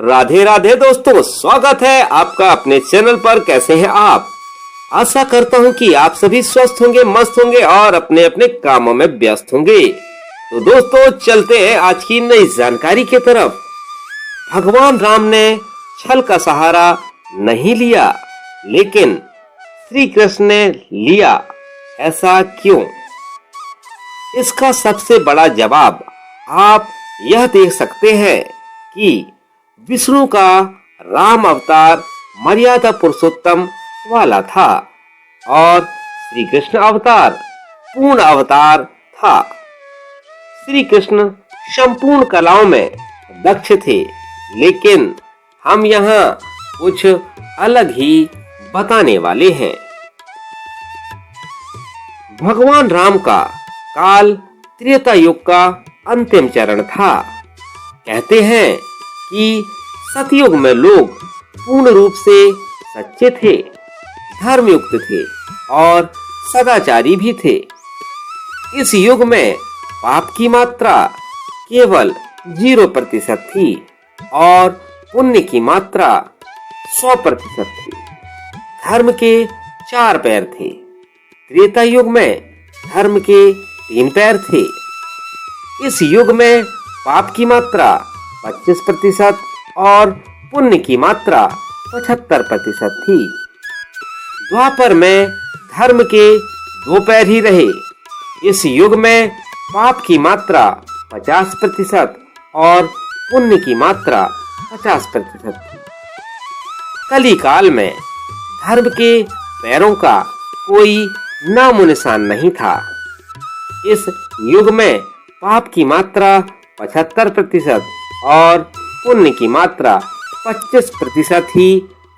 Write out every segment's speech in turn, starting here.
राधे राधे दोस्तों, स्वागत है आपका अपने चैनल पर। कैसे हैं आप? आशा करता हूं कि आप सभी स्वस्थ होंगे, मस्त होंगे और अपने अपने कामों में व्यस्त होंगे। तो दोस्तों चलते हैं आज की नई जानकारी की तरफ। भगवान राम ने छल का सहारा नहीं लिया, लेकिन श्री कृष्ण ने लिया। ऐसा क्यों? इसका सबसे बड़ा जवाब आप यह देख सकते हैं कि विष्णु का राम अवतार मर्यादा पुरुषोत्तम वाला था और श्री कृष्ण अवतार पूर्ण अवतार था। श्री कृष्ण संपूर्ण कलाओं में दक्ष थे, लेकिन हम यहाँ कुछ अलग ही बताने वाले हैं। भगवान राम का काल त्रेता युग का अंतिम चरण था। कहते हैं कि सतयुग में लोग पूर्ण रूप से सच्चे थे, धर्मयुक्त थे और सदाचारी भी थे। इस युग में पाप की मात्रा केवल 0% थी और पुण्य की मात्रा 100% थी। धर्म के 4 पैर थे। त्रेता युग में धर्म के 3 पैर थे। इस युग में पाप की मात्रा 25% और पुण्य की मात्रा 75% थी। द्वापर में धर्म के 2 पैर ही रहे। इस युग में पाप की मात्रा 50% और पुण्य की मात्रा 50% थी। कली काल में धर्म के पैरों का कोई नामो निशान नहीं था। इस युग में पाप की मात्रा 75% और पुण्य की मात्रा 25% ही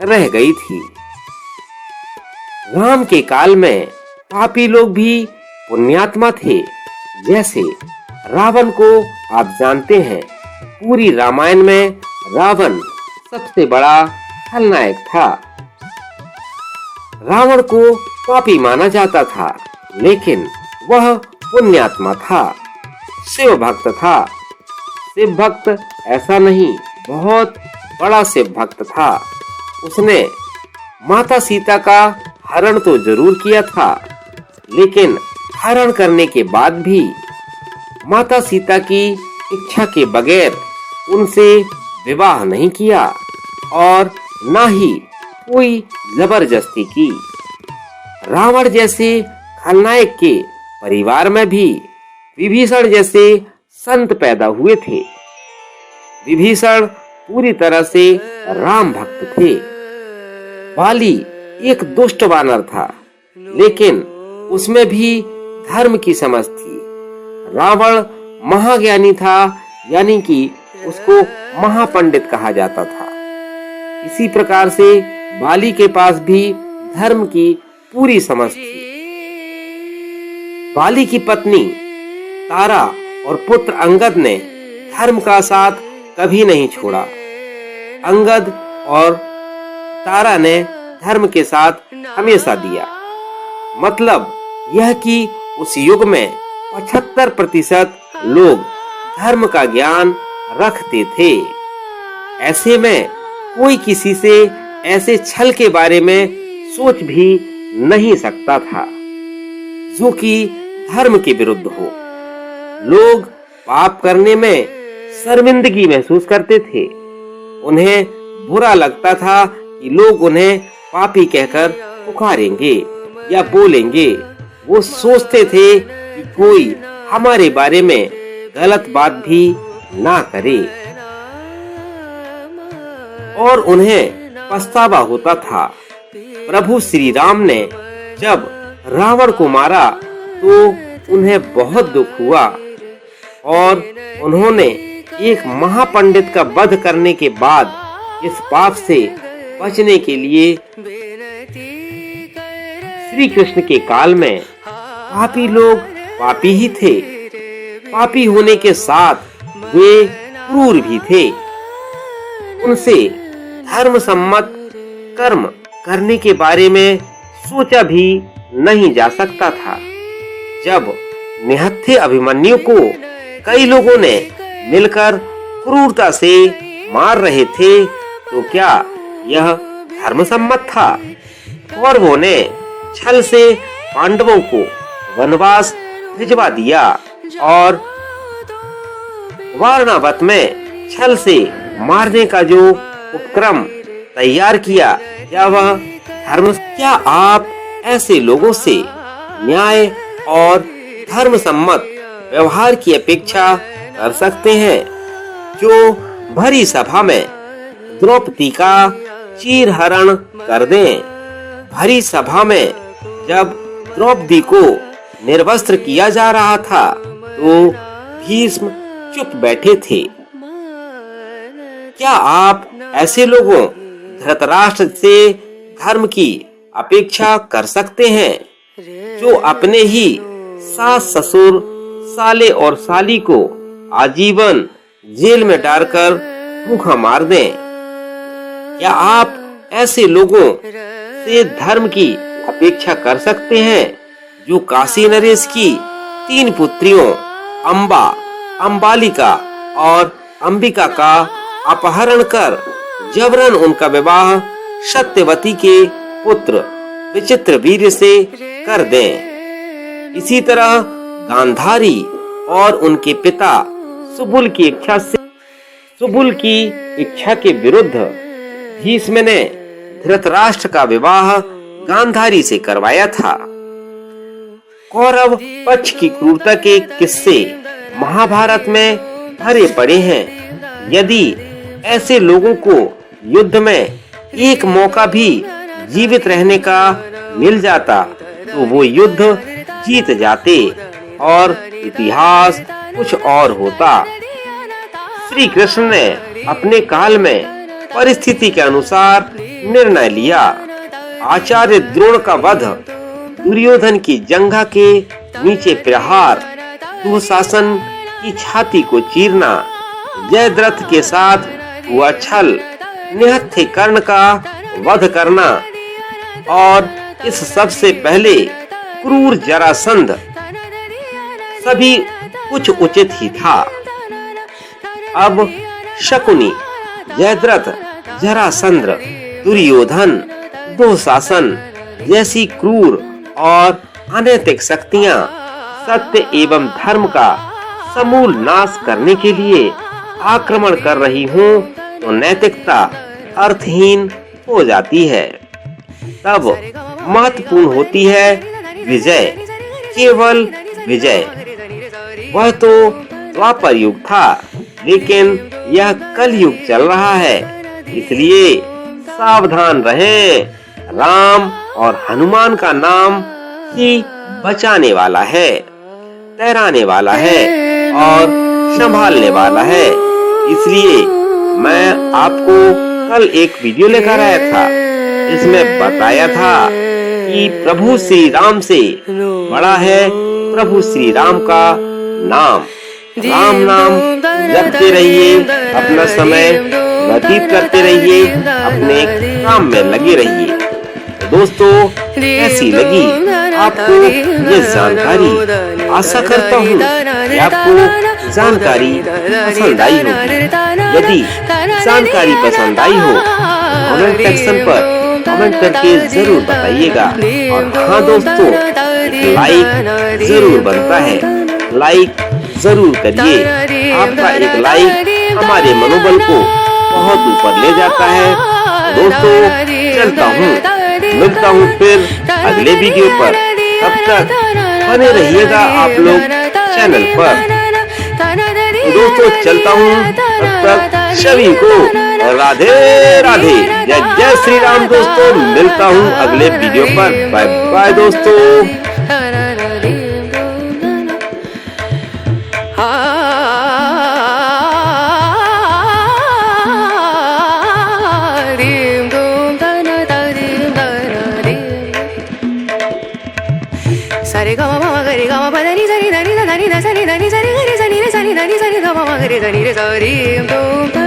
रह गई थी। राम के काल में पापी लोग भी पुण्यात्मा थे। जैसे रावण को आप जानते हैं, पूरी रामायण में रावण सबसे बड़ा खलनायक था। रावण को पापी माना जाता था, लेकिन वह पुण्यात्मा था, शिव भक्त था। शिव भक्त ऐसा नहीं, बहुत बड़ा शिव भक्त था। उसने माता सीता का हरण तो जरूर किया था, लेकिन हरण करने के बाद भी माता सीता की इच्छा के बगैर उनसे विवाह नहीं किया और ना ही कोई जबरदस्ती की। रावण जैसे खलनायक के परिवार में भी विभीषण जैसे संत पैदा हुए थे। विभीषण पूरी तरह से राम भक्त थे। बाली एक दुष्ट वानर था, लेकिन उसमें भी धर्म की समझ थी। रावण महाज्ञानी था, यानी कि उसको महापंडित कहा जाता था। इसी प्रकार से बाली के पास भी धर्म की पूरी समझ थी। बाली की पत्नी तारा और पुत्र अंगद ने धर्म का साथ कभी नहीं छोड़ा। अंगद और तारा ने धर्म के साथ हमेशा दिया। मतलब यह कि उस युग में 75% लोग धर्म का ज्ञान रखते थे। ऐसे में कोई किसी से ऐसे छल के बारे में सोच भी नहीं सकता था जो कि धर्म के विरुद्ध हो। लोग पाप करने में शर्मिंदगी महसूस करते थे। उन्हें बुरा लगता था कि लोग उन्हें पापी कहकर पुकारेंगे या बोलेंगे। वो सोचते थे कि कोई हमारे बारे में गलत बात भी ना करे, और उन्हें पछतावा होता था। प्रभु श्री राम ने जब रावण को मारा तो उन्हें बहुत दुख हुआ और उन्होंने एक महापंडित का वध करने के बाद इस पाप से बचने के लिए श्री कृष्ण के काल में पापी लोग पापी ही थे। पापी होने के साथ वे क्रूर भी थे। उनसे धर्म सम्मत कर्म करने के बारे में सोचा भी नहीं जा सकता था। जब निहत्थे अभिमन्यु को कई लोगों ने मिलकर क्रूरता से मार रहे थे तो क्या यह धर्मसम्मत था? कौरवों ने छल से पांडवों को वनवास भिजवा दिया और वारणावत में छल से मारने का जो उपक्रम तैयार किया, क्या वह धर्म? क्या आप ऐसे लोगों से न्याय और धर्मसम्मत व्यवहार की अपेक्षा कर सकते हैं जो भरी सभा में द्रौपदी का चीरहरण कर दें? भरी सभा में जब द्रौपदी को निर्वस्त्र किया जा रहा था तो भीष्म चुप बैठे थे। क्या आप ऐसे लोगों धृतराष्ट्र से धर्म की अपेक्षा कर सकते हैं जो अपने ही सास ससुर साले और साली को आजीवन जेल में डालकर भूखा मार दें? क्या आप ऐसे लोगों से धर्म की अपेक्षा कर सकते हैं जो काशी नरेश की 3 पुत्रियों अंबा, अंबालिका और अंबिका का अपहरण कर जबरन उनका विवाह सत्यवती के पुत्र विचित्रवीर्य से कर दें? इसी तरह गांधारी और उनके पिता सुबुल की इच्छा के विरुद्ध भीष्म ने धृतराष्ट्र का विवाह गांधारी से करवाया था। कौरव पक्ष की क्रूरता के किस्से महाभारत में भरे पड़े हैं। यदि ऐसे लोगों को युद्ध में एक मौका भी जीवित रहने का मिल जाता तो वो युद्ध जीत जाते और इतिहास कुछ और होता। श्री कृष्ण ने अपने काल में परिस्थिति के अनुसार निर्णय लिया। आचार्य द्रोण का वध, दुर्योधन की जंघा के नीचे प्रहार, दुशासन की छाती को चीरना, जयद्रथ के साथ हुआ छल, निहत्थे कर्ण का वध करना और इस सब से पहले क्रूर जरासंध, सभी कुछ उचित ही था। अब शकुनी, जयद्रथ, जरासंध, दुर्योधन, दुशासन जैसी क्रूर और अनैतिक शक्तियां सत्य एवं धर्म का समूल नाश करने के लिए आक्रमण कर रही हूँ तो नैतिकता अर्थहीन हो जाती है। तब महत्वपूर्ण होती है विजय, केवल विजय। वह तो द्वापर युग था, लेकिन यह कलयुग चल रहा है, इसलिए सावधान रहें। राम और हनुमान का नाम ही बचाने वाला है, तैराने वाला है और संभालने वाला है। इसलिए मैं आपको कल एक वीडियो लेकर आया था, इसमें बताया था कि प्रभु श्री राम से बड़ा है प्रभु श्री राम का नाम। राम नाम जपते रहिए, अपना समय व्यतीत करते रहिए, अपने काम में लगे रहिए। दोस्तों, कैसी लगी आपको ये जानकारी? आशा करता हूँ कि आपको जानकारी पसंद आई होगी। यदि जानकारी पसंद आई हो, कमेंट सेक्शन पर कमेंट करके जरूर बताइएगा। और हाँ दोस्तों, लाइक जरूर बनता है, लाइक जरूर करिए। आपका एक लाइक हमारे मनोबल को बहुत ऊपर ले जाता है। दोस्तों, चलता हूँ, मिलता हूँ फिर अगले वीडियो पर। तब तक बने रहिएगा आप लोग चैनल पर। दोस्तों, चलता हूँ, तब तक सभी को राधे राधे, जय जय श्री राम। दोस्तों, मिलता हूँ अगले वीडियो पर। बाय बाय दोस्तों। Sare ga ma ga re ga ma pa da ni sa ni da ni da ni da sa ni da ni sa ni ga re sa ni re sa ni da ni sa ni da ma ga re sa ni re sa ri dum